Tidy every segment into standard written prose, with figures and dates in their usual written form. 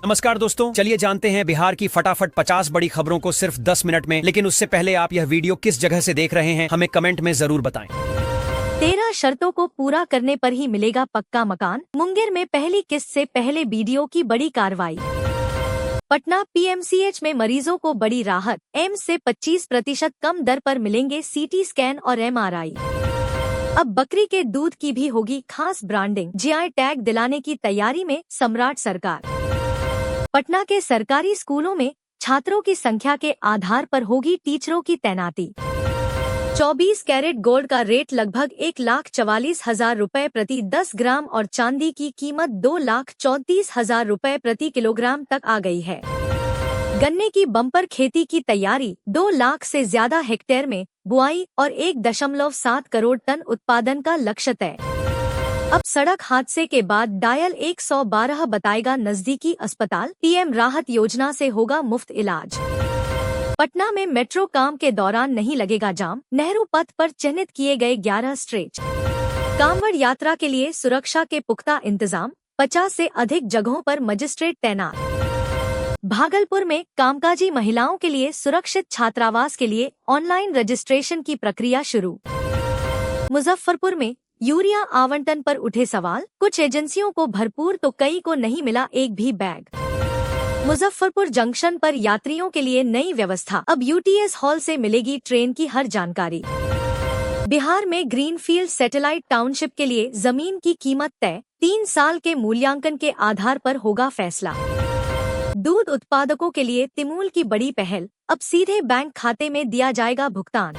नमस्कार दोस्तों, चलिए जानते हैं बिहार की फटाफट 50 बड़ी खबरों को सिर्फ 10 मिनट में। लेकिन उससे पहले आप यह वीडियो किस जगह से देख रहे हैं हमें कमेंट में जरूर बताएं। 13 शर्तों को पूरा करने पर ही मिलेगा पक्का मकान। मुंगेर में पहली किस्त से पहले बीडीओ की बड़ी कार्रवाई। पटना पीएमसीएच में मरीजों को बड़ी राहत। एम्स से 25% कम दर पर मिलेंगे सीटी स्कैन और एमआरआई। अब बकरी के दूध की भी होगी खास ब्रांडिंग। जीआई टैग दिलाने की तैयारी में सम्राट सरकार। पटना के सरकारी स्कूलों में छात्रों की संख्या के आधार पर होगी टीचरों की तैनाती। 24 कैरेट गोल्ड का रेट लगभग 1,44,000 रुपए प्रति 10 ग्राम और चांदी की कीमत 2,34,000 रुपए प्रति किलोग्राम तक आ गई है। गन्ने की बम्पर खेती की तैयारी। 2 लाख से ज्यादा हेक्टेयर में बुआई और 1.7 करोड़ टन उत्पादन का लक्ष्य तय। अब सड़क हादसे के बाद डायल 112 बताएगा नजदीकी अस्पताल। पीएम राहत योजना से होगा मुफ्त इलाज। पटना में मेट्रो काम के दौरान नहीं लगेगा जाम। नेहरू पथ पर चिन्हित किए गए 11 स्ट्रेच। कांवड़ यात्रा के लिए सुरक्षा के पुख्ता इंतजाम। 50 से अधिक जगहों पर मजिस्ट्रेट तैनात। भागलपुर में कामकाजी महिलाओं के लिए सुरक्षित छात्रावास के लिए ऑनलाइन रजिस्ट्रेशन की प्रक्रिया शुरू। मुजफ्फरपुर में यूरिया आवंटन पर उठे सवाल। कुछ एजेंसियों को भरपूर तो कई को नहीं मिला एक भी बैग। मुजफ्फरपुर जंक्शन पर यात्रियों के लिए नई व्यवस्था। अब यूटीएस हॉल से मिलेगी ट्रेन की हर जानकारी। बिहार में ग्रीनफील्ड सैटेलाइट टाउनशिप के लिए जमीन की कीमत तय। 3 साल के मूल्यांकन के आधार पर होगा फैसला। दूध उत्पादकों के लिए तिमूल की बड़ी पहल। अब सीधे बैंक खाते में दिया जाएगा भुगतान।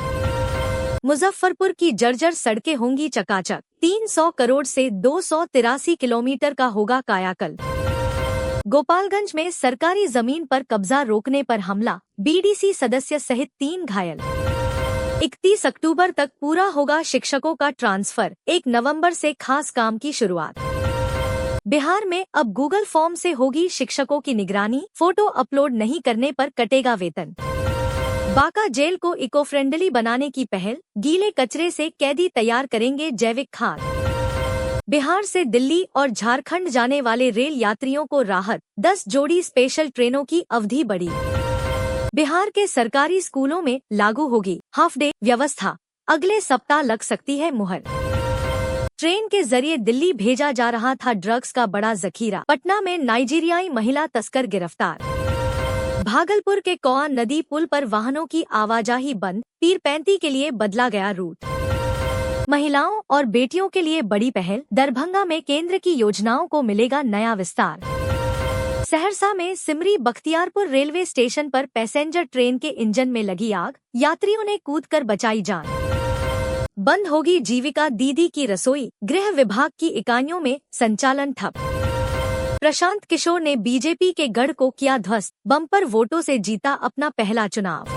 मुजफ्फरपुर की जर्जर सड़कें होंगी चकाचक। 300 करोड़ से 283 किलोमीटर का होगा कायाकल्प। गोपालगंज में सरकारी जमीन पर कब्जा रोकने पर हमला। बीडीसी सदस्य सहित 3 घायल। 31 अक्टूबर तक पूरा होगा शिक्षकों का ट्रांसफर। 1 नवंबर से खास काम की शुरुआत। बिहार में अब गूगल फॉर्म से होगी शिक्षकों की निगरानी। फोटो अपलोड नहीं करने पर कटेगा वेतन। बांका जेल को इको फ्रेंडली बनाने की पहल। गीले कचरे से कैदी तैयार करेंगे जैविक खाद। बिहार से दिल्ली और झारखंड जाने वाले रेल यात्रियों को राहत। 10 जोड़ी स्पेशल ट्रेनों की अवधि बढ़ी। बिहार के सरकारी स्कूलों में लागू होगी हाफ डे व्यवस्था। अगले सप्ताह लग सकती है मुहर। ट्रेन के जरिए दिल्ली भेजा जा रहा था ड्रग्स का बड़ा जखीरा। पटना में नाइजीरियाई महिला तस्कर गिरफ्तार। भागलपुर के कौआ नदी पुल पर वाहनों की आवाजाही बंद। पीरपैंती के लिए बदला गया रूट। महिलाओं और बेटियों के लिए बड़ी पहल। दरभंगा में केंद्र की योजनाओं को मिलेगा नया विस्तार। सहरसा में सिमरी बख्तियारपुर रेलवे स्टेशन पर पैसेंजर ट्रेन के इंजन में लगी आग। यात्रियों ने कूदकर बचाई जान। बंद होगी जीविका दीदी की रसोई। गृह विभाग की इकाइयों में संचालन ठप। प्रशांत किशोर ने बीजेपी के गढ़ को किया ध्वस्त। बम्पर वोटों से जीता अपना पहला चुनाव।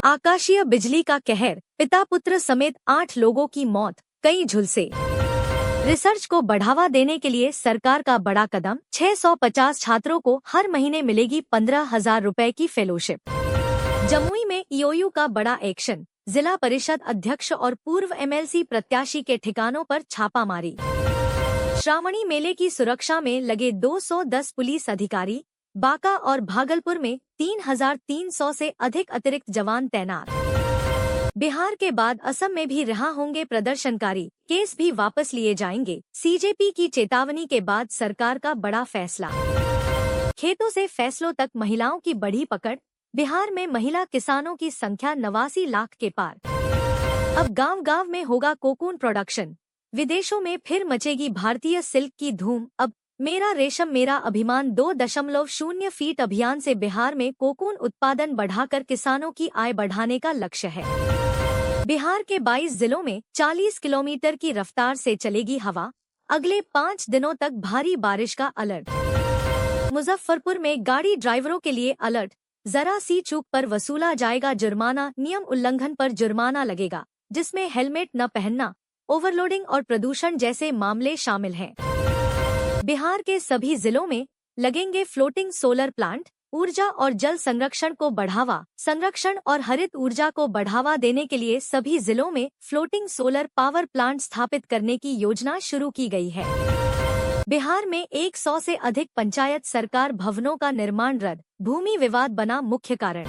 आकाशीय बिजली का कहर। पिता पुत्र समेत 8 लोगों की मौत, कई झुलसे। रिसर्च को बढ़ावा देने के लिए सरकार का बड़ा कदम। 650 छात्रों को हर महीने मिलेगी 15,000 रुपए की फेलोशिप। जमुई में ईओयू का बड़ा एक्शन। जिला परिषद अध्यक्ष और पूर्व एमएलसी प्रत्याशी के ठिकानों पर छापामारी। श्रावणी मेले की सुरक्षा में लगे 210 पुलिस अधिकारी। बांका और भागलपुर में 3,300 से अधिक अतिरिक्त जवान तैनात। बिहार के बाद असम में भी रहा होंगे प्रदर्शनकारी। केस भी वापस लिए जाएंगे। सीजेपी की चेतावनी के बाद सरकार का बड़ा फैसला। खेतों से फैसलों तक महिलाओं की बढ़ी पकड़। बिहार में महिला किसानों की संख्या 89 लाख के पार। अब गांव-गांव में होगा कोकून प्रोडक्शन। विदेशों में फिर मचेगी भारतीय सिल्क की धूम। अब मेरा रेशम मेरा अभिमान 2.0 फीट अभियान से बिहार में कोकून उत्पादन बढ़ाकर किसानों की आय बढ़ाने का लक्ष्य है। बिहार के 22 जिलों में 40 किलोमीटर की रफ्तार से चलेगी हवा। अगले 5 दिनों तक भारी बारिश का अलर्ट। मुजफ्फरपुर में गाड़ी ड्राइवरों के लिए अलर्ट। जरा सी चूक पर वसूला जाएगा जुर्माना। नियम उल्लंघन पर जुर्माना लगेगा, जिसमें हेलमेट न पहनना, ओवरलोडिंग और प्रदूषण जैसे मामले शामिल हैं। बिहार के सभी जिलों में लगेंगे फ्लोटिंग सोलर प्लांट। ऊर्जा और जल संरक्षण को बढ़ावा। संरक्षण और हरित ऊर्जा को बढ़ावा देने के लिए सभी जिलों में फ्लोटिंग सोलर पावर प्लांट स्थापित करने की योजना शुरू की गई है। बिहार में 100 से अधिक पंचायत सरकार भवनों का निर्माण रद्द, भूमि विवाद बना मुख्य कारण।